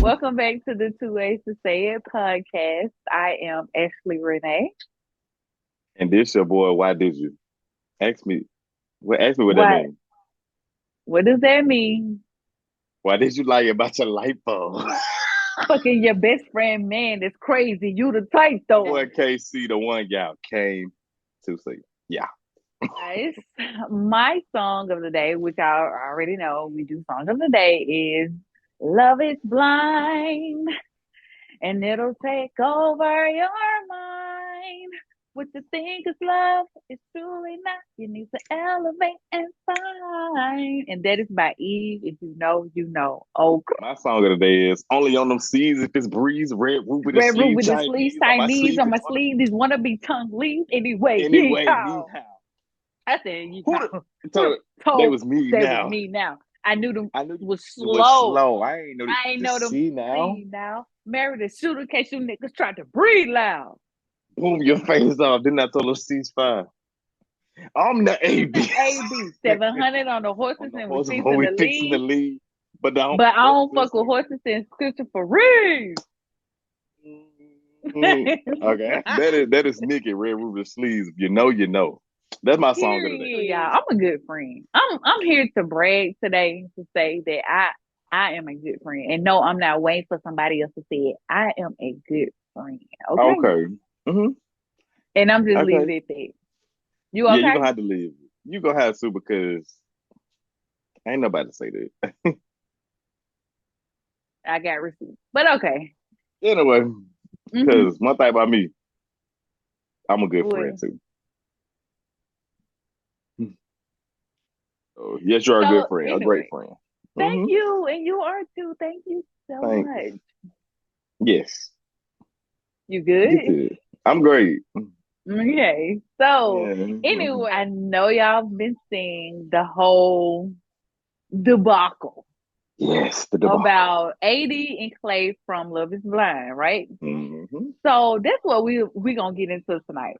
Welcome back to the Two Ways to Say It podcast. I am Ashley Renee. And this your boy, why did you? Ask me. Well, ask me what that What means. what does that mean? Why did you lie about your light bulb? Fucking your best friend, man, that's crazy. You the type though. Boy, KC, the one y'all came to see. Yeah. Guys, my song of the day, which I already know, we do song of the day, is Love is Blind. And it'll take over your mind. What you think is love is truly not. You need to elevate and find. And that is by Eve. If you know, you know. Oh, My song of the day is Only on Them Seas If It's Breeze, Red Root with a red root sleeve, with the sleeves, Chinese on my Chinese sleeve. on It's my one of sleeve. These wanna be tongue leave anyway. anyway, Yeehaw. me how. I said Who the yeehaw. Who the told they told was me that was now. me now? I knew them I knew was it was slow. slow. I ain't know I ain't to know them see now. see now. Married a shooter in case you niggas tried to breathe loud. Boom your face off. Then I told her ceasefire. I'm the AB. AB 700 on the horses On the and we horse when fixing we the fixing the lead. lead. But don't But I but don't fuck with listen. horses in scripture for real. Okay. That is Nikki Red Ruby Sleeves. You know, you know. That's my song of the day. Period. Y'all, I'm a good friend. I'm here to brag today to say that I am a good friend. And no, I'm not waiting for somebody else to say it. I am a good friend. Okay. Okay. Hmm. And I'm just leaving Okay. it at that. You Yeah, you're okay? gonna have to leave. You gonna have to because ain't nobody say that. I got receipts. But okay. Anyway, Mm-hmm. because one thing about me, I'm a good friend Well, too. So yes, you're a good so friend, a great anyway, friend. thank Hmm. you. And you are too. Thank you so Thanks. much. Yes. You You good? good. I'm great. Okay. So Yeah. anyway, I know y'all been seeing the whole debacle Yes, the debacle. about AD and Clay from Love is Blind, right? Hmm. So that's what we gonna get into tonight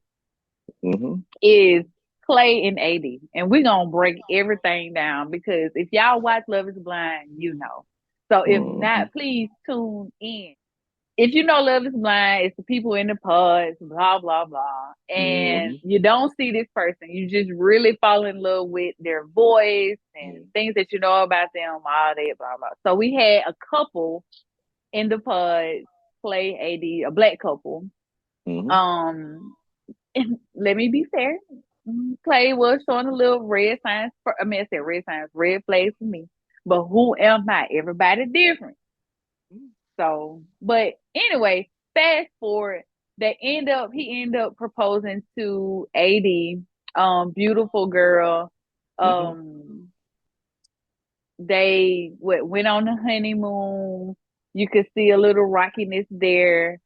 Hmm. is Clay and AD. And we're gonna break everything down because if y'all watch Love is Blind, you know. So if Hmm. not, please tune in. If you know Love is Blind, it's the people in the pods, blah, blah, blah. And Hmm. you don't see this person. You just really fall in love with their voice and things that you know about them, all that, blah, blah. So we had a couple in the pod play AD, a black couple. Hmm. Um, and let me be fair. Clay was showing a little red signs. I mean, I said red signs, red flags for me. But who am I? Everybody different. So, but anyway, fast forward, he ended up proposing to AD, beautiful girl. Hmm. Um, they went on the honeymoon. You could see a little rockiness there.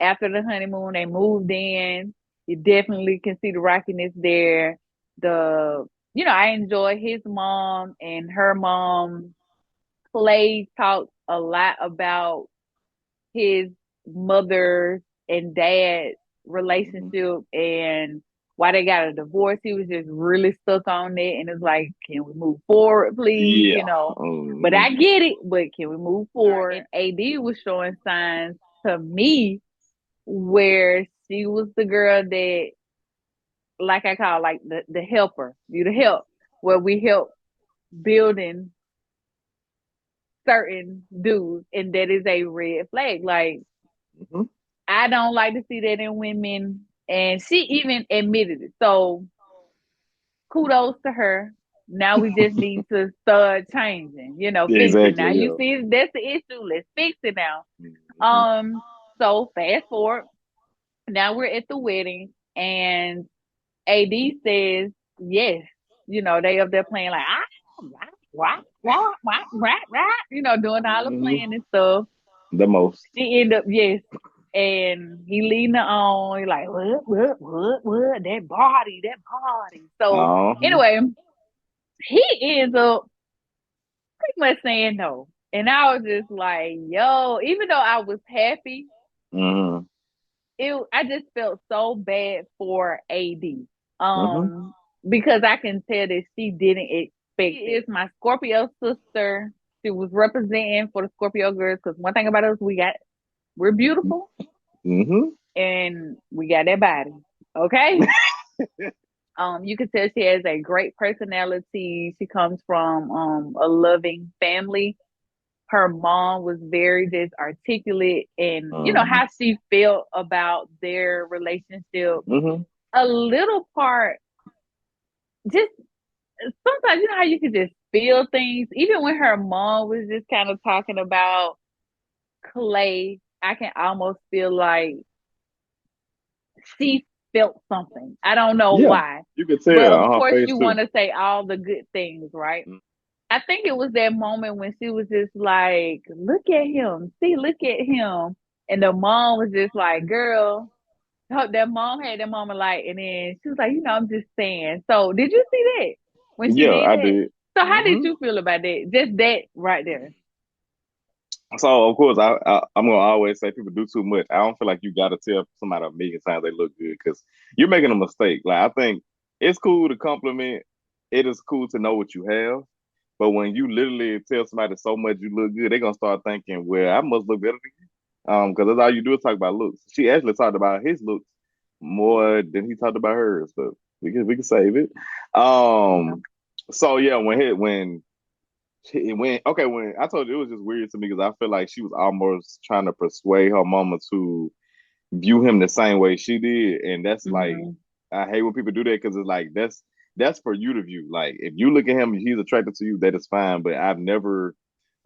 After the honeymoon, they moved in. You definitely can see the rockiness there. I enjoy his mom and her mom. Clay talked a lot about his mother and dad Hmm. relationship and why they got a divorce. He was just really stuck on it and it's like, can we move forward, please? Yeah. But Hmm. I get it, but can we move forward? And AD was showing signs to me where she was the girl that like I call like the helper, you the help, where we help building certain dudes and that is a red flag. Like Hmm. I don't like to see that in women. And she even admitted it. So kudos to her. Now we just need to start changing, fix it. Now Exactly. you Yeah. see that's the issue. Let's fix it now. Hmm. Um, so fast forward. Now we're at the wedding and AD says yes. They up there playing like doing all the Hmm. playing and stuff. The most. He end up, yes. And he leading her on. He like, what? That body. So Uh-huh. anyway, he ends up pretty much saying no. And I was just like, yo, even though I was happy, Hmm. I just felt so bad for AD. Hmm. Because I can tell that she didn't expect it. She is my Scorpio sister. She was representing for the Scorpio girls because one thing about us, we're beautiful Mm-hmm. and we got that body. Okay. You can tell she has a great personality. She comes from a loving family. Her mom was very just articulate and you know Mm-hmm. how she felt about their relationship. Mm-hmm. A little part, just sometimes you know how you can just feel things. Even when her mom was just kind of talking about Clay, I can almost feel like she felt something. I don't know Yeah, why. you could But tell of on her course, face you too. want to say all the good things, right? I think it was that moment when she was just like, look at him. See, look at him. And the mom was just like, girl, that mom had that moment like, and then she was like, I'm just saying. So did you see that when she Yeah, did I that? did. So how did Hmm. you feel about that? Just that right there. So of course, I'm gonna always say people do too much. I don't feel like you gotta tell somebody a million times they look good because you're making a mistake. Like I think it's cool to compliment. It is cool to know what you have, but when you literally tell somebody so much you look good, they're gonna start thinking, "Well, I must look better than you." Because that's all you do is talk about looks. She actually talked about his looks more than he talked about hers, but we can save it. Yeah. Um, so yeah, when I told you it was just weird to me because I feel like she was almost trying to persuade her mama to view him the same way she did, and that's like Hmm. I hate when people do that because it's like that's for you to view. Like if you look at him, he's attracted to you, that is fine. But I've never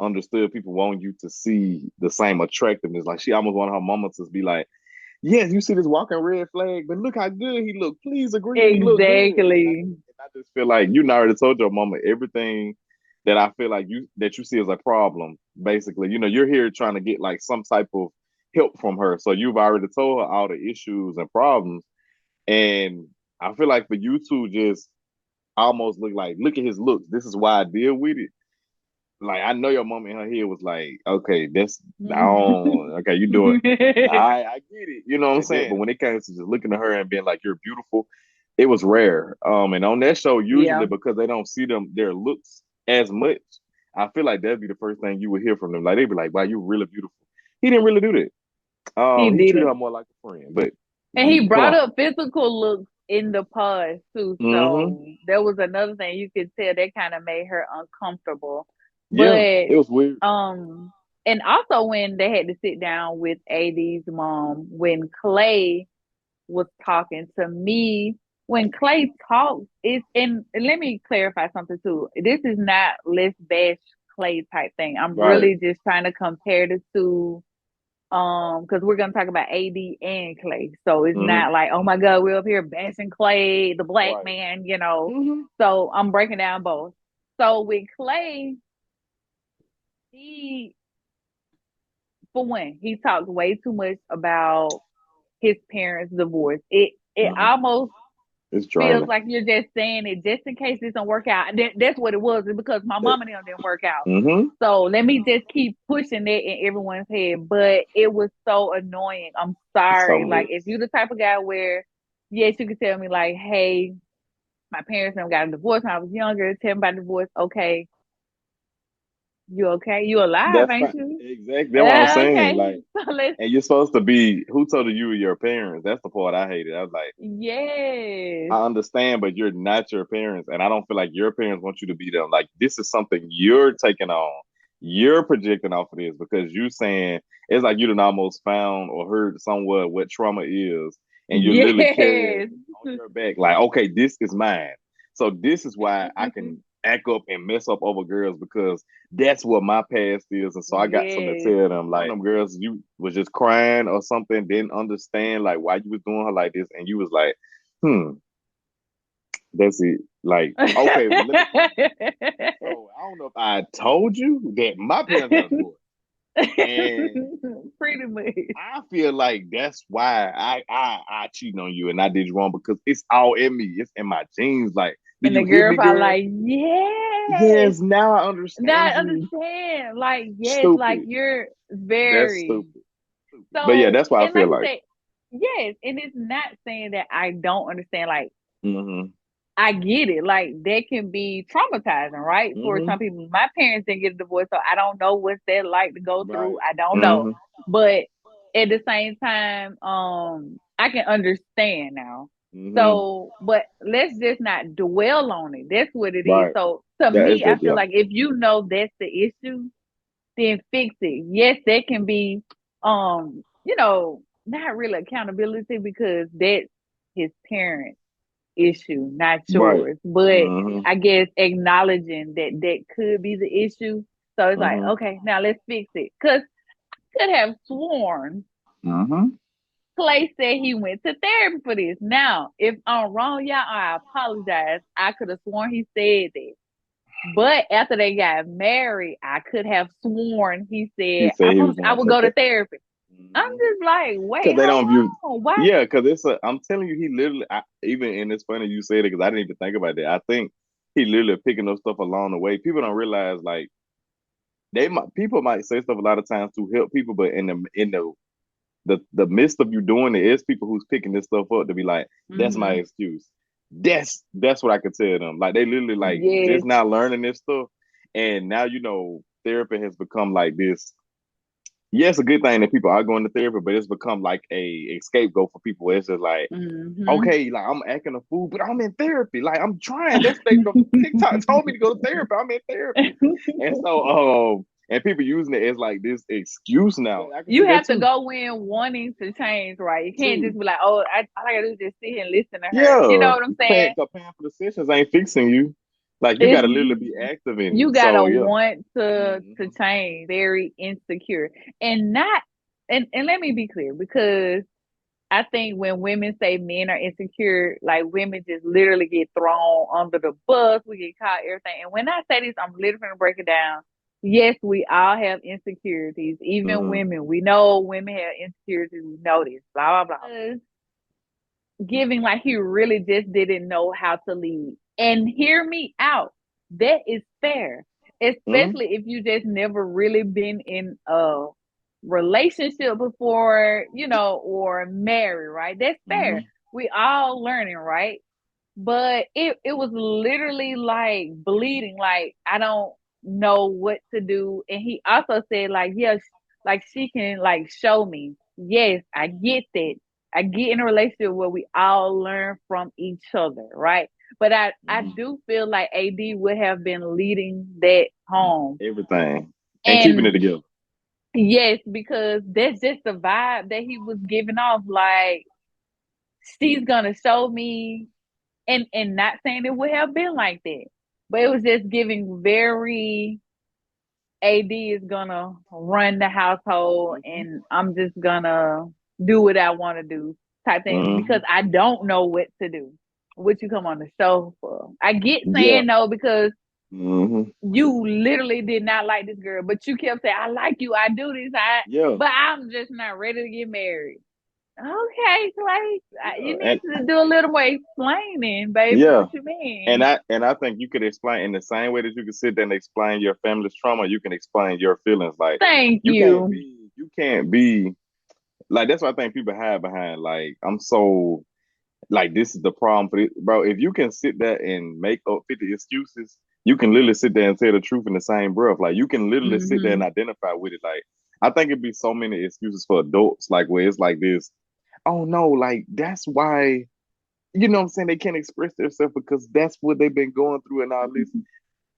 understood people wanting you to see the same attractiveness. Like she almost wanted her mama to be like, yes, you see this walking red flag, but look how good he look. Please agree, he look good. Exactly. And I just feel like you already told your mama everything that I feel like you see as a problem. Basically, you're here trying to get like some type of help from her. So you've already told her all the issues and problems. And I feel like for you to just almost look at his looks. This is why I deal with it. Like I know your mom in her head was like, okay, that's I don't okay, you doing I get it. You know what I'm saying? But when it came to just looking at her and being like, you're beautiful, it was rare. And on that show, Yeah, usually because they don't see their looks as much, I feel like that'd be the first thing you would hear from them. Like they'd be like, wow, you're really beautiful. He didn't really do that. he He treated didn't. her more like a friend. But And he come brought on. up physical looks in the past too. Mm-hmm. So there was another thing you could tell that kind of made her uncomfortable. Yeah, But it was weird. um and also when they had to sit down with AD's mom, when Clay was talking to me, when Clay talks, it's and let me clarify something too. This is not let's bash Clay type thing. I'm Right. really just trying to compare the two because we're gonna talk about AD and Clay. So it's Mm-hmm. not like, oh my God, we're up here bashing Clay, the black Right. man. Mm-hmm. So I'm breaking down both. So with Clay, he for one, he talked way too much about his parents' divorce. It Mm-hmm. almost It's feels draining. like you're just saying it just in case this don't work out. That's what it was. It's because my mom and them didn't work out. Mm-hmm. So let me just keep pushing it in everyone's head. But it was so annoying. I'm So sorry. Like much. if you're the type of guy where, yes, you could tell me like, hey, my parents never got a divorce when I was younger. Tell me about divorce. Okay, you okay? You alive, That's ain't fine. you? Exactly. That's what I'm saying. Okay. Like, So let's. and you're supposed to be who told you your parents? That's the part I hated. I was like, Yes. I understand, but you're not your parents, and I don't feel like your parents want you to be them. Like, this is something you're taking on. You're projecting off of this because you saying it's like you done almost found or heard somewhat what trauma is, and you're literally carrying Yes. it on your back. Like, okay, this is mine. So this is why I can act up and mess up over girls because that's what my past is. And so I got something to Yes. tell them. Like them girls, you was just crying or something, didn't understand like why you was doing her like this, and you was like, that's it. Like, okay, let me tell you. So I don't know if I told you that my parents got a divorce. And Pretty much. I feel like that's why I cheated on you and I did you wrong because it's all in me. It's in my genes. Like, do And the you hear girl me, probably girl? like, yes. Yes, now I Not understand you. understand. Like, yes, like Stupid. you're That's very. stupid. Stupid. But yeah, So, that's why I and like feel you like. said, yes, and it's not saying that I don't understand. Like, Mm-hmm. I get it. Like that can be traumatizing, right? For Mm-hmm. some people. My parents didn't get a divorce, so I don't know what that like to go through. Right. I don't know. Mm-hmm. But at the same time, I can understand now. Mm-hmm. So, but let's just not dwell on it. That's what it is. Right. So to That is me, I that. feel Yep. like if you know that's the issue, then fix it. Yes, that can be not really accountability because that's his parents issue, not Right. yours. But Mm-hmm. I guess acknowledging that that could be the issue. So it's like, Mm-hmm. okay, now let's fix it. Because I could have sworn Mm-hmm. Clay said he went to therapy for this. Now, if I'm wrong, y'all, I apologize. I could have sworn he said that. But after they got married, I could have sworn he He said, said he was I going would to go to that. therapy. I'm Mm-hmm. just like, wait, Because they hold don't view. on. Why? Yeah, because it's a. I'm telling you, he literally. Even and it's funny you said it because I didn't even think about that. I think he literally picking up stuff along the way. People don't realize like they might people might say stuff a lot of times to help people, but in the midst of you doing it is people who's picking this stuff up to be like, that's my Mm-hmm. excuse. That's what I could tell them. Like they literally like Yes. just now learning this stuff, and now therapy has become like this. Yes, a good thing that people are going to therapy, but it's become like a scapegoat for people. It's just like, Mm-hmm. okay, like I'm acting a fool, but I'm in therapy. Like I'm trying. The TikTok told me to go to therapy. I'm in therapy, and and people using it as like this excuse now. I can You see that have to too. go in wanting to change, right? You can't just Too. be like, oh, all I gotta do is just sit here and listen to her. You know Yeah, what I'm saying? paying for the sessions ain't fixing you. Like you got It's to literally be active in you it. gotta So yeah. want to Mm-hmm. change. Very insecure, and not and let me be clear because I think when women say men are insecure, like women just literally get thrown under the bus. We get caught everything. And when I say this, I'm literally gonna break it down. Yes, we all have insecurities, even women. Mm-hmm. We know women have insecurities. We know this. Blah blah blah. Giving like he really just didn't know how to lead. And hear me out. That is fair, Mm-hmm. especially if you just never really been in a relationship before, or married, right? That's fair. Mm-hmm. We all learning, right? But it was literally like bleeding, like I don't know what to do. And he also said, like, yes, like she can like show me. Yes, I get that. I get in a relationship where we all learn from each other, right? But I Mm-hmm. do feel like AD would have been leading that home. Everything and keeping it And together. yes, because that's just the vibe that he was giving off. Like she's gonna show me, and not saying it would have been like that, but it was just giving very AD is gonna run the household, Mm-hmm. and I'm just gonna do what I want to do type thing Mm-hmm. because I don't know what to do. What you come on the show for? I get Yeah. saying no because Mm-hmm. you literally did not like this girl, but you kept saying I like you, I do this, Yeah. but I'm just not ready to get married. Okay, Clay, Yeah. you need to do a little more explaining, baby. Yeah. What you And mean? I think you could explain in the same way that you can sit there and explain your family's trauma, you can explain your feelings. Like Thank you can't you. be you can't be like that's what I think people hide behind. Like I'm so like this is the problem for it. Bro. If you can sit there and make up 50 excuses, you can literally sit there and tell the truth in the same breath. Like you can literally sit there and Hmm. identify with it. Like I think it'd be so many excuses for adults, like where it's like this. Oh no, like that's why what I'm saying, they can't express themselves because that's what they've been going through and all this.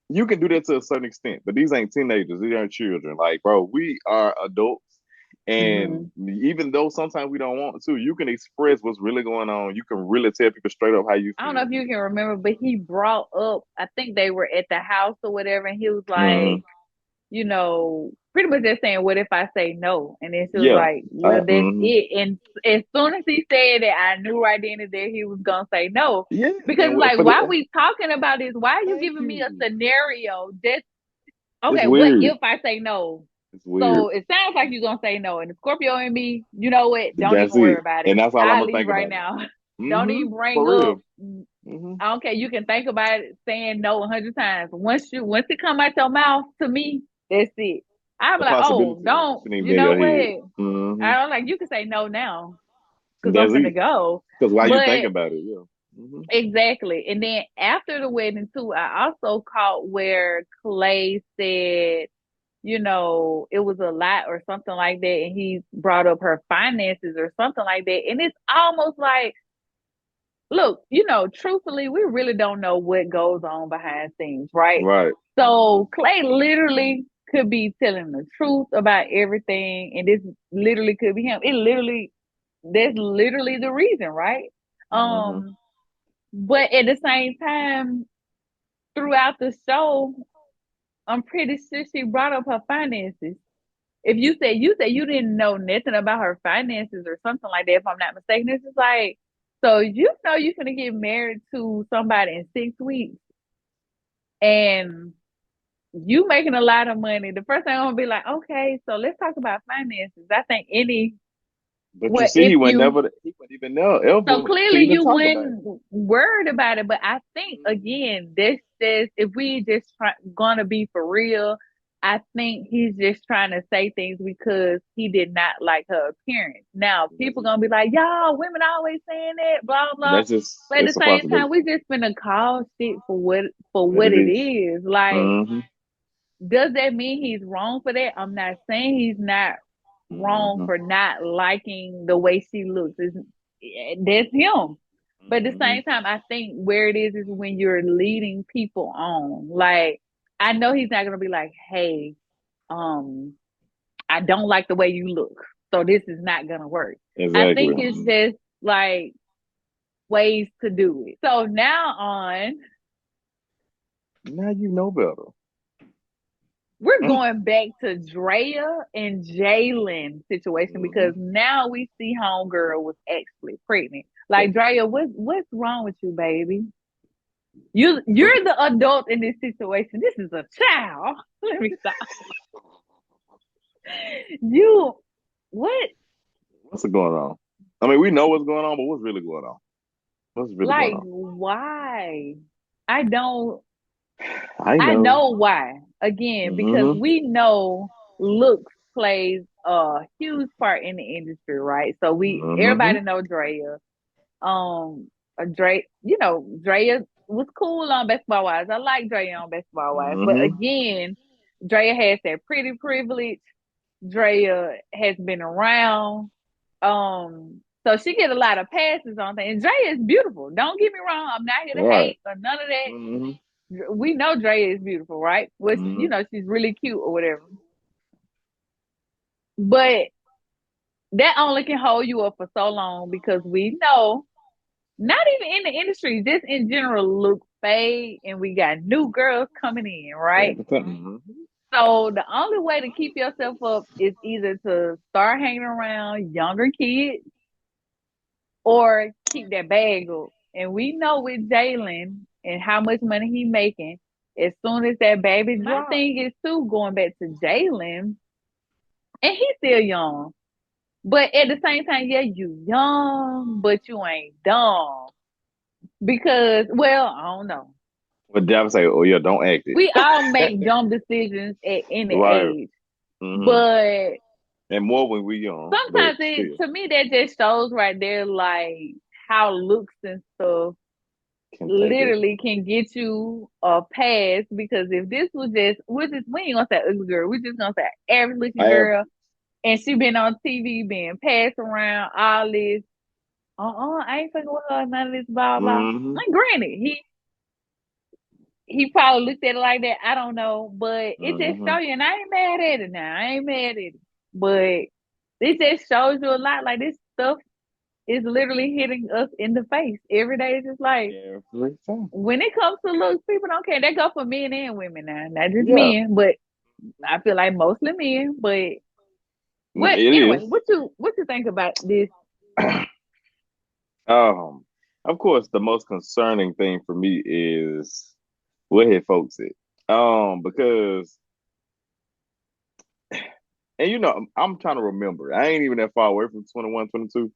You can do that to a certain extent, but these ain't teenagers, these aren't children. Like, bro, we are adults. And Hmm. even though sometimes we don't want to, you can express what's really going on. You can really tell people straight up how you I don't know feel. if you can remember, but he brought up, I think they were at the house or whatever, and he was Mm-hmm. like, pretty much just saying, what if I say no? And then she was Yeah. like, well, that's Mm-hmm. it. And as soon as he said that, I knew right then and there he was going to say no. Yeah. Because And it's like, for why are the we talking about this? Why are you thank giving me a you. scenario? Just, It's okay, what weird. if I say no? It's weird. So it sounds like you're gonna say no. And the Scorpio and me, you know what? Don't That's even worry it. about it. And that's all I'm I'll gonna leave think right about it. now. Don't Mm-hmm. even bring For up. real. Mm-hmm. I don't care. You can think about it saying no 100 times. Once it come out your mouth to me, that's it. I'm The like, oh, possibility don't. shouldn't even You be in know your head. what? Mm-hmm. I don't like. You can say no now because I'm That's finna it. go. Because why you think But about it, yeah. Mm-hmm. Exactly. And then after the wedding too, I also caught where Clay said, it was a lot or something like that, and he brought up her finances or something like that. And it's almost like, look, truthfully, we really don't know what goes on behind scenes, right? Right. So Clay literally could be telling the truth about everything, and this literally could be him. That's literally the reason, right? Mm-hmm. Um, but at the same time, throughout the show, I'm pretty sure she brought up her finances. If you said you didn't know nothing about her finances or something like that, if I'm not mistaken, it's just like, so you're gonna get married to somebody in 6 weeks and you making a lot of money. The first thing I'm gonna be like, okay, so let's talk about finances. I think any But you what see, if you he wasn't even there ever So to clearly even you talk about it. wouldn't worried about it, but I think again, this just if we just gonna be for real, I think he's just trying to say things because he did not like her appearance. Now people gonna be like, y'all, women always saying that, blah blah. That's just But at the it's a same time, possibility. we just gonna call shit for What what it it is. is. Like, Mm-hmm. does that mean he's wrong for that? I'm not saying he's not wrong Mm-hmm. for not liking the way she looks. That's him. But at the Mm-hmm. same time, I think where it is when you're leading people on. Like, I know he's not gonna be like, "Hey, um, I don't like the way you look, so this is not gonna work." I Exactly. think it's just like ways to do it. So now on, Now you know better. we're going back to Draya and Jalen situation Mm-hmm. because now we see homegirl was actually pregnant. Like Draya, what's wrong with you, baby? You're the adult in this situation. This is a child. Let me stop. You what? What's going on? I mean, we know what's going on, but what's really going on? What's really going Like on? why? I don't I I know. know why. Again, because Mm-hmm. we know looks plays a huge part in the industry, right? So we Mm-hmm. everybody know Drea. Dre, Drea was cool on Basketball Wives. I like Drea on Basketball Wives, but Mm-hmm. again, Drea has that pretty privilege. Drea has been around. So she get a lot of passes on things. And Drea is beautiful. Don't get me wrong. I'm not here to Right. hate or none of that. Mm-hmm. We know Drea is beautiful, right? Which, Mm-hmm. she's really cute or whatever. But that only can hold you up for so long because we know, not even in the industry, just in general, look fade and we got new girls coming in, right? Mm-hmm. So the only way to keep yourself up is either to start hanging around younger kids or keep that bag up. And we know with Jalen and how much money he making, as soon as that baby drop. My thing is too going back to Jalen, and he's still young. But at the same time, yeah, you young, but you ain't dumb. Because, well, I don't know. But Dab say, "Oh yeah, don't act We all make it." dumb decisions at any Right. age. Mm-hmm. But And more when we young, but sometimes still to me that just shows right there like how looks and stuff can take it. literally can get you a pass because if this was just we ain't gonna say ugly girl, we're just gonna say average looking I have. girl and she been on TV being passed around all this. I ain't fucking with her, none of this blah blah. Mm-hmm. And granted, he probably looked at it like that. I don't know, but it just Mm-hmm. shows you, and I ain't mad at it now. I ain't mad at it, but it just shows you a lot. Like this stuff is literally hitting us in the face every day. It's just like Every time. when it comes to looks, people don't care. They go for men and women now, not just Yeah, men, but I feel like mostly men. But what it anyway? is. What you think about this? Um, of course, the most concerning thing for me is where his folks at. Because and I'm trying to remember. I ain't even that far away from 21, 22.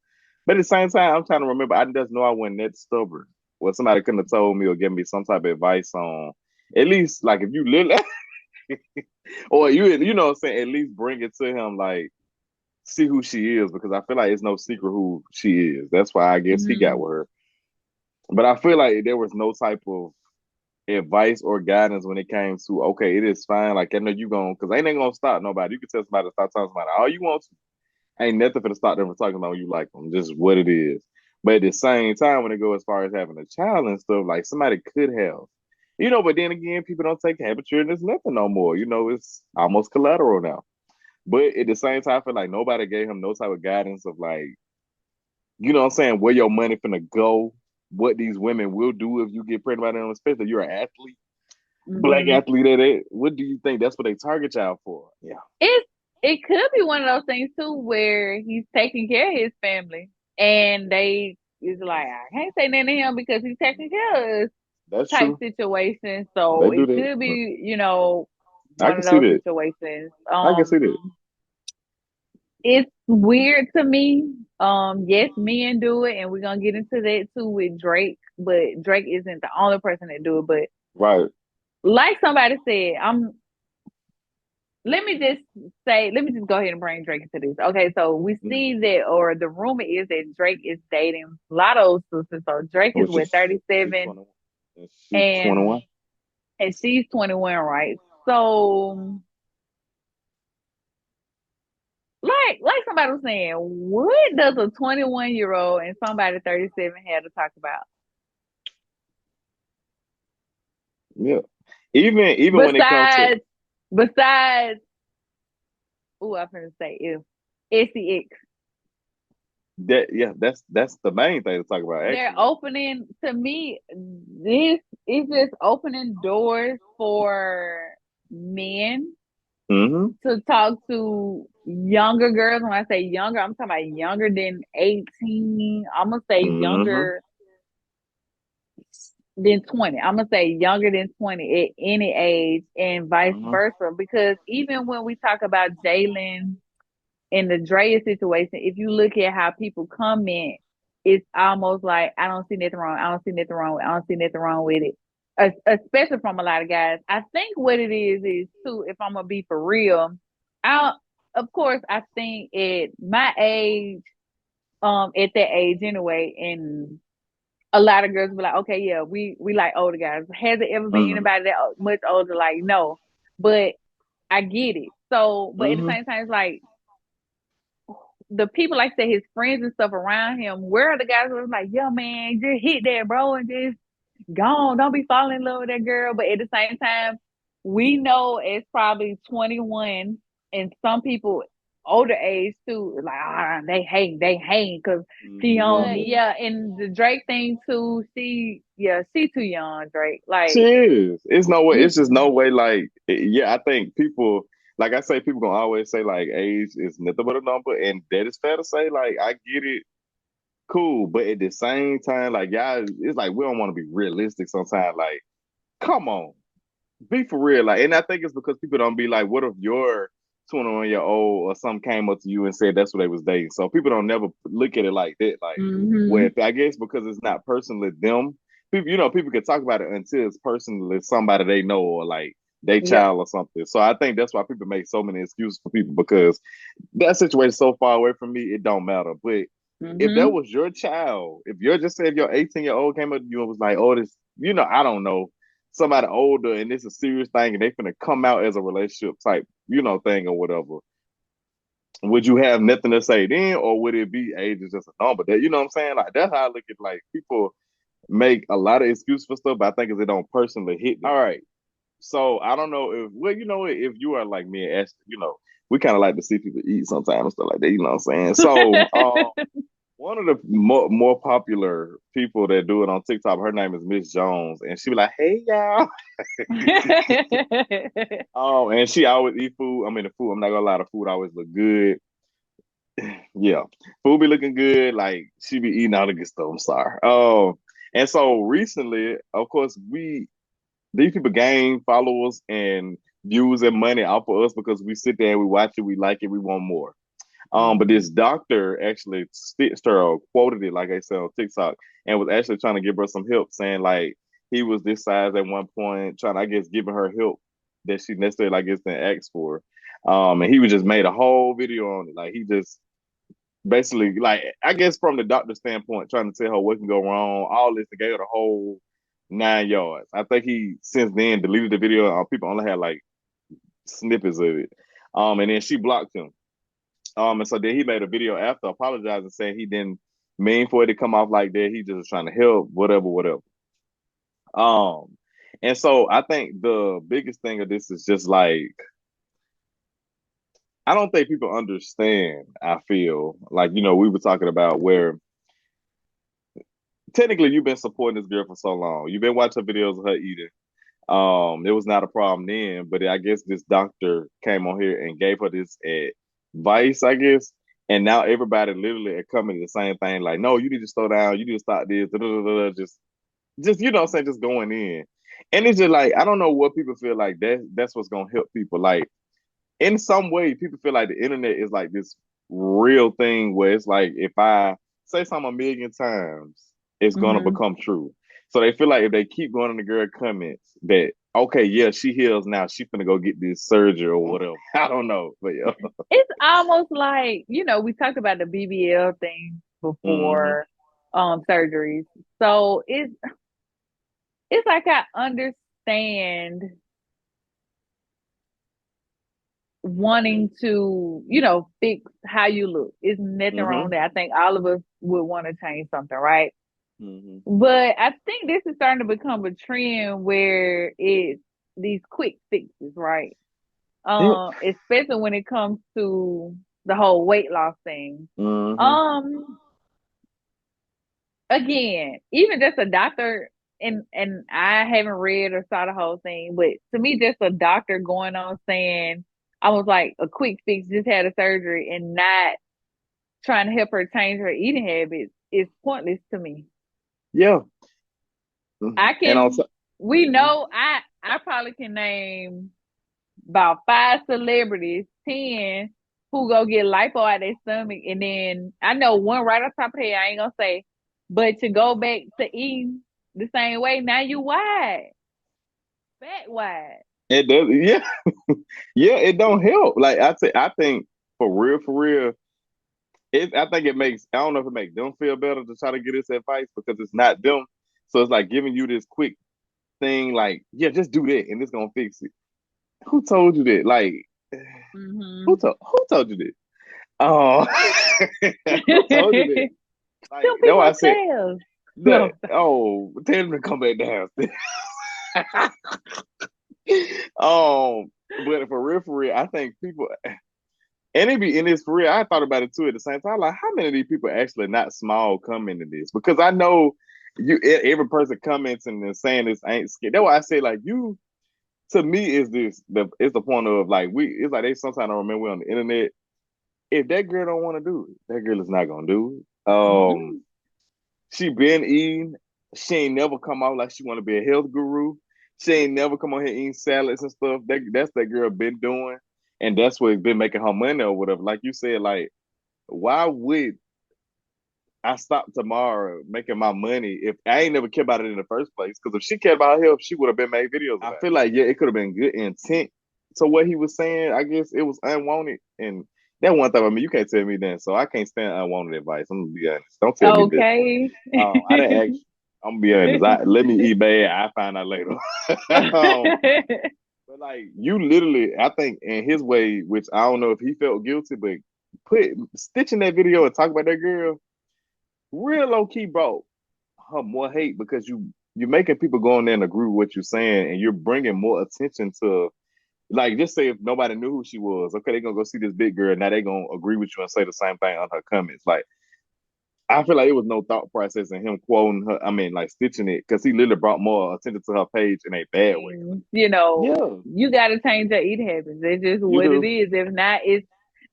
But at the same time, I'm trying to remember. I just know I wasn't that stubborn. Well, somebody couldn't have told me or given me some type of advice on at least like if you live or you know what I'm saying, at least bring it to him like see who she is because I feel like it's no secret who she is. That's why I guess he got Mm-hmm. with her. But I feel like there was no type of advice or guidance when it came to okay, it is fine. Like I know you gonna because ain't gonna stop nobody. You can tell somebody to stop talking about all you want to. Ain't nothing for to stop them from talking about when you like them. Just what it is. But at the same time, when it goes as far as having a child and stuff, like somebody could have. But then again, people don't take habit children as nothing no more. It's almost collateral now. But at the same time, I feel like nobody gave him no type of guidance of like, what I'm saying, where your money finna go, what these women will do if you get pregnant by them, especially if you're an athlete, black Hmm. athlete at it. What do you think that's what they target y'all for? Yeah, It's it could be one of those things too where he's taking care of his family, and they is like I can't say nothing to him because he's taking care of us that's type true. situation. They So do it that. could But be I one can of see those that. situations. I can see that. It's weird to me. Yes, men do it, and we're gonna get into that too with Drake. But Drake isn't the only person that do it. But Right. like somebody said, let me just let me just go ahead and bring Drake into this. Okay, so we Mm. see that, or the rumor is that Drake is dating Lotto's sister. So Drake is Which with is she 37, 21. And she and 21. she's 21, right? So, like somebody was saying, what does a 21-year old and somebody 37 have to talk about? Yeah. Even when it comes to Besides, besides, I'm gonna say if SEX. that, yeah, that's the main thing to talk about They're actually. opening to me. This is just opening doors for men Mm-hmm. to talk to younger girls. When I say younger, I'm talking about younger than 18. I'm gonna say Mm-hmm. younger than 20. I'm gonna say younger than 20 at any age, and vice Mm-hmm. versa. Because even when we talk about Jalen in the Draya situation, if you look at how people comment, it's almost like I don't see nothing wrong. I don't see nothing wrong. I don't see nothing wrong with it. Especially from a lot of guys. I think what it is too. If I'm gonna be for real, I of course I think at my age, at that age anyway, and a lot of girls be like, okay, yeah, we like older guys. Has it ever been Mm-hmm. anybody that much older? Like, no, but I get it. So, but at the Mm-hmm. same time, it's like the people like say his friends and stuff around him, where are the guys who was like, yo man, just hit that bro and just gone. Don't be falling in love with that girl. But at the same time, we know it's probably 21 and some people older age too, like they hate because she on Mm-hmm. me. Yeah, and the Drake thing too, she too young, Drake. She Like is. It's no way. you It's just no way. Like, yeah, I think people, like I say, people gonna always say like age is nothing but a number, and that is fair to say. Like, I get it, cool, but at the same time, like y'all, it's like we don't want to be realistic sometimes. Like, come on, be for real. Like, and I think it's because people don't be like, what if your 21-year-old or something came up to you and said that's what they was dating? So people don't never look at it like that. Like, mm-hmm. where I guess because it's not personally them, people, people can talk about it until it's personally somebody they know or like they Yep. child or something. So I think that's why people make so many excuses for people because that situation is so far away from me, it don't matter. But if that Mm-hmm. was your child, if you're just say if your 18-year-old came up to you and was like, oh, this, I don't know, somebody older and it's a serious thing and they finna come out as a relationship type, thing or whatever, would you have nothing to say then, or would it be age is just a number? That what I'm saying? Like that's how I look at like people make a lot of excuses for stuff, but I think is it don't personally hit them. All right. So I don't know if if you are like me and Ashley, we kind of like to see people eat sometimes and stuff like that. You know what I'm saying? So one of the more popular people that do it on TikTok, her name is Miss Jones, and she be like, "Hey y'all," and she always eat food. I mean, the food. I'm not gonna lie, the food always look good. Yeah, food be looking good. Like she be eating all the good stuff. I'm sorry. And so recently, of course, these people gain followers and views and money off of us because we sit there and we watch it, we like it, we want more. But Mm-hmm. this doctor actually stitched her or quoted it, like I said, on TikTok, and was actually trying to give her some help, saying like he was this size at one point, trying, I guess, giving her help that she necessarily, I guess, didn't ask for. And he was just made a whole video on it. Like he just basically, like, I guess from the doctor's standpoint, trying to tell her what can go wrong, all this, to gave her the whole 9 yards. I think he since then deleted the video. People only had like snippets of it. And then she blocked him. And so then he made a video after apologizing, saying he didn't mean for it to come off like that. He just was trying to help, whatever, whatever. Um, and so I think the biggest thing of this is just like, I don't think people understand. I feel like, we were talking about where technically you've been supporting this girl for so long. You've been watching videos of her eating. It was not a problem then, but I guess this doctor came on here and gave her this advice, I guess. And now everybody literally are coming to the same thing, like, no, you need to slow down, you need to stop this, da, da, da, da, just you know what I'm saying, just going in. And it's just like, I don't know what people feel like that's what's gonna help people. Like, in some way, people feel like the internet is like this real thing where it's like, if I say something a million times, it's gonna Hmm. become true. So they feel like if they keep going in the girl comments, that okay, yeah, she heals now, she finna go get this surgery or whatever. I don't know, but yeah. It's almost like, we talked about the BBL thing Mm-hmm. before surgeries. So it's like I understand wanting to, fix how you look. It's nothing wrong Mm-hmm. with that. I think all of us would want to change something, right? Mm-hmm. But I think this is starting to become a trend where it's these quick fixes, right? Yep. Especially when it comes to the whole weight loss thing. Mm-hmm. Um, Again, even just a doctor, and I haven't read or saw the whole thing, but to me, just a doctor going on saying I was like a quick fix, just had a surgery, and not trying to help her change her eating habits is pointless to me. Yeah. I And can, also, we know, I probably can name about five celebrities, 10 who go get lipo out their stomach, and then I know one right off the top of the head. I ain't gonna say, but to go back to eating the same way, now you wide, fat wide. it does, yeah, yeah, it don't help. Like I think for real, I think it makes, I don't know if it makes them feel better to try to get this advice because it's not them. So it's like giving you this quick thing, like, yeah, just do that and it's gonna fix it. Who told you that? Like, Mm-hmm. who told you that? Oh, who told you that? Like, Some that's why people I said sales. that. No. Oh, tell them to come back down. But for real, I think people, and it be in this for real. I thought about it too at the same time. Like, how many of these people actually not small come into this? Because I know every person commenting and saying this ain't scared. That's why I say, like, you, to me, is this it's the point of, like, it's like they sometimes don't remember we're on the internet. If that girl don't want to do it, that girl is not gonna do it. Mm-hmm. She been eating. She ain't never come out like she want to be a health guru. She ain't never come on here eating salads and stuff. That's that girl been doing, and that's what been making her money or whatever. Like you said, like, why would I stop tomorrow making my money if I ain't never cared about it in the first place? Because if she cared about her health, she would have been made videos about it. I feel like, yeah, it could have been good intent. So what he was saying, I guess it was unwanted, and that one thing. I mean, you can't tell me that, so I can't stand unwanted advice. I'm gonna be honest. Don't tell me that. Okay. I didn't ask. I'm gonna be honest. Let me eat bad. I find out later. But like, you literally, I think in his way, which I don't know if he felt guilty, but put stitching that video and talk about that girl, real low key brought her more hate because you're making people go in there and agree with what you're saying, and you're bringing more attention to, like, just say if nobody knew who she was, okay, they're gonna go see this big girl, now they gonna agree with you and say the same thing on her comments. Like, I feel like it was no thought process in him quoting her. I mean, like, stitching it because he literally brought more attention to her page in a bad way. And, Yeah, you got to change your eating habits. It's just you what it do. is. If not,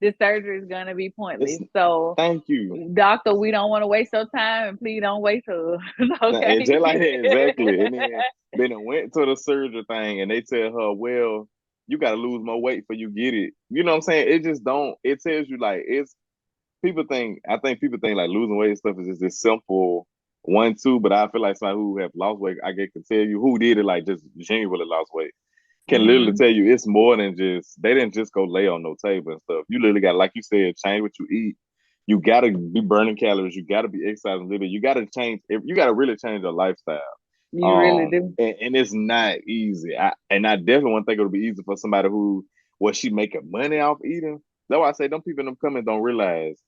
the surgery is going to be It's pointless. So, thank you. doctor, we don't want to waste your time, and please don't waste her. And Okay. just like that, exactly. And then it went to the surgery thing, and they tell her, "Well, you got to lose more weight for you get it." You know what I'm saying? It just don't. It tells you, like, it's people think. I think people think like losing weight and stuff is just this simple 1-2. But I feel like somebody who have lost weight, I get can tell you who did it, like, just genuinely lost weight, can literally Hmm. tell you it's more than just, they didn't just go lay on no table and stuff. You literally got, like you said, change what you eat. You gotta be burning calories. You gotta be exercising a little bit. You gotta change. You gotta really change your lifestyle. You really do. And it's not easy. I definitely want to think it'll be easy for somebody who was she making money off eating. That's why I say them people in them comments don't realize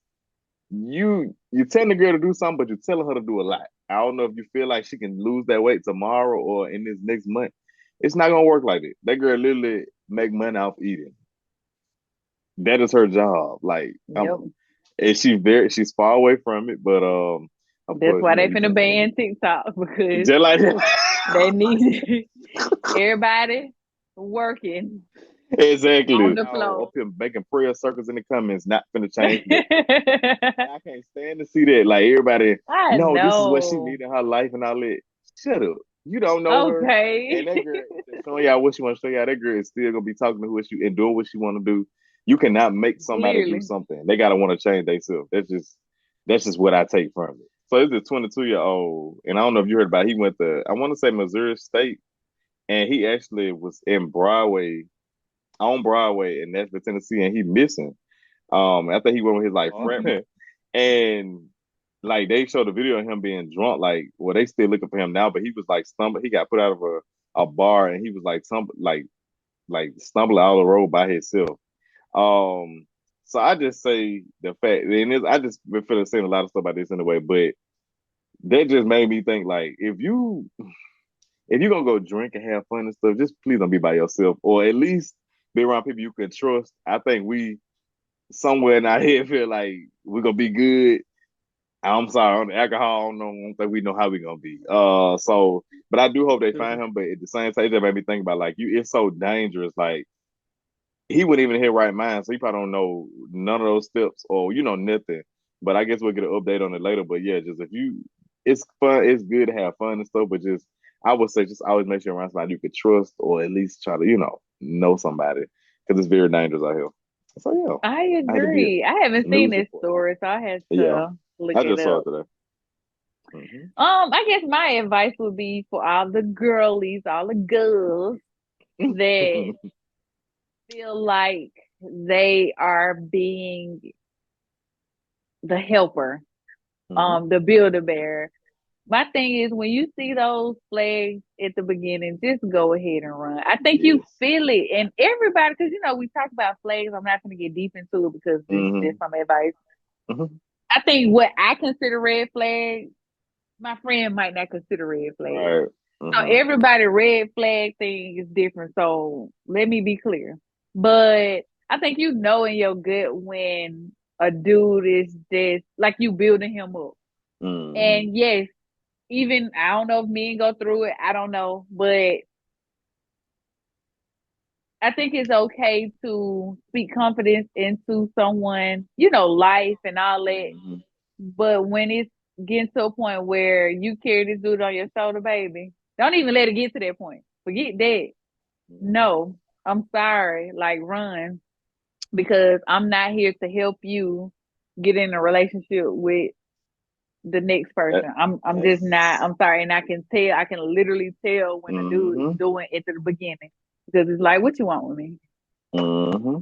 you telling the girl to do something, but you're telling her to do a lot. I don't know if you feel like she can lose that weight tomorrow or in this next month. It's not gonna work like that. That girl literally make money off eating. That is her job. Like Yep. and she's far away from it, but of That's course, why they you finna can't tell ban them TikTok because just like they that. need everybody working on Exactly. the Y'all up floor. here making prayer circles in the comments, not finna change that. I can't stand to see that. Like everybody, I no, this is what she know. need in her life and all that. Shut up. You don't know her. And Okay. that girl is showing y'all what she want to show y'all. That girl is still gonna be talking to who she and doing what she want to do. You cannot make somebody do Clearly. something. They gotta want to change themselves. That's just what I take from it. So it's a 22-year-old, and I don't know if you heard about it. He went to I want to say Missouri State, and he actually was in Broadway on Broadway in Nashville, Tennessee, and he missing. I think he went with his like friend, and like they showed the video of him being drunk. Like, well, they still looking for him now, but he was like stumbling. He got put out of a bar, and he was like stumbling out the road by himself. Um, so I just say the fact, and I just been feeling saying a lot of stuff about this anyway, but that just made me think like if you gonna go drink and have fun and stuff, just please don't be by yourself, or at least be around people you can trust. I think we somewhere in our head feel like we're gonna be good. I'm sorry on the alcohol. I don't think we know how we're gonna be. But I do hope they find him. But at the same time, it just made me think about like it's so dangerous. Like he wouldn't even hit right mind, so he probably don't know none of those steps or nothing. But I guess we'll get an update on it later. But yeah, just if you, it's fun, it's good to have fun and stuff. But just I would say just always make sure around somebody you could trust or at least try to know somebody because it's very dangerous out here. So yeah, I I had to be agree. I haven't a seen news this report. story, so I had Yeah, to look I it just saw up. it today. Hmm. I guess my advice would be for all the girlies, all the girls that feel like they are being the helper, Hmm. the builder bear. My thing is when you see those flags at the beginning, just go ahead and run. I think you Yes. feel it, and everybody, because we talk about flags. I'm not going to get deep into it because this is just Hmm. some advice. Hmm. I think what I consider red flags, my friend might not consider red flags. Right. So Hmm. everybody red flag thing is different. So let me be clear. But I think in your gut when a dude is just like you building him up. Hmm. And yes, even I don't know if men go through it. I don't know, but I think it's okay to speak confidence into someone, life and all that. Hmm. But when it's getting to a point where you carry this dude on your shoulder, baby, don't even let it get to that point. Forget that. No, I'm sorry. Like, run because I'm not here to help you get in a relationship with the next That, person. I'm just not. that's I'm sorry, and I can tell. I can literally tell when a dude is hmm doing it to the beginning because it's like, what you want with me? hmm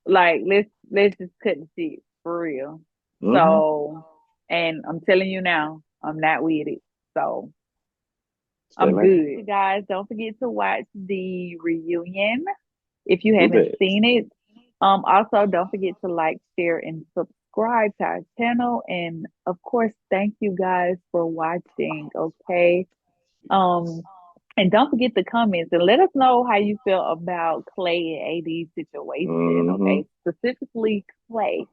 Like, let's just cut the shit for real. hmm So, and I'm telling you now, I'm not with it. So Stay I'm like good. You guys, don't forget to watch the reunion if you do haven't that. seen it. Also don't forget to like, share, and subscribe to our channel. And of course, thank you guys for watching. Okay. Um, and don't forget the comments and let us know how you feel about Clay and AD's situation. Hmm. Okay, specifically Clay.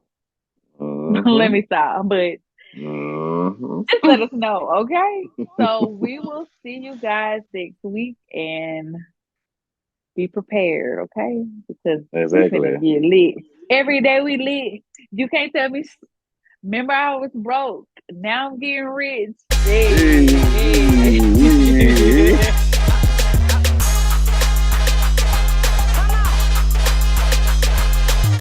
Let Hmm. me stop, but Hmm. just let us know. Okay. So we will see you guys next week and be prepared. Okay, because we finna Exactly. get lit. Every day we lit. You can't tell me. Remember, I was broke. Now I'm getting rich. Hey, Hey, hey.